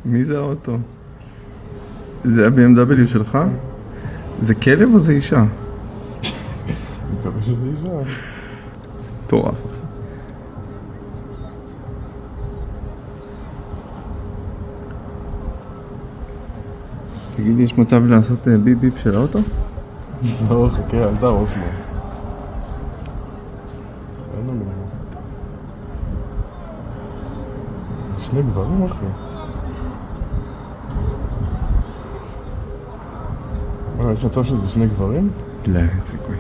מי זה האוטו? זה ה-BMW שלך? זה כלב או זה אישה? אני מקווה שזה אישה. מטורף. תגידי, יש מצב לעשות ביפ ביפ של האוטו? לא, חכה, אל תהרוס לו. אין לנו. זה שני גברים, אחי. יש מצב שזה שני גברים? לא, אין סיכוי.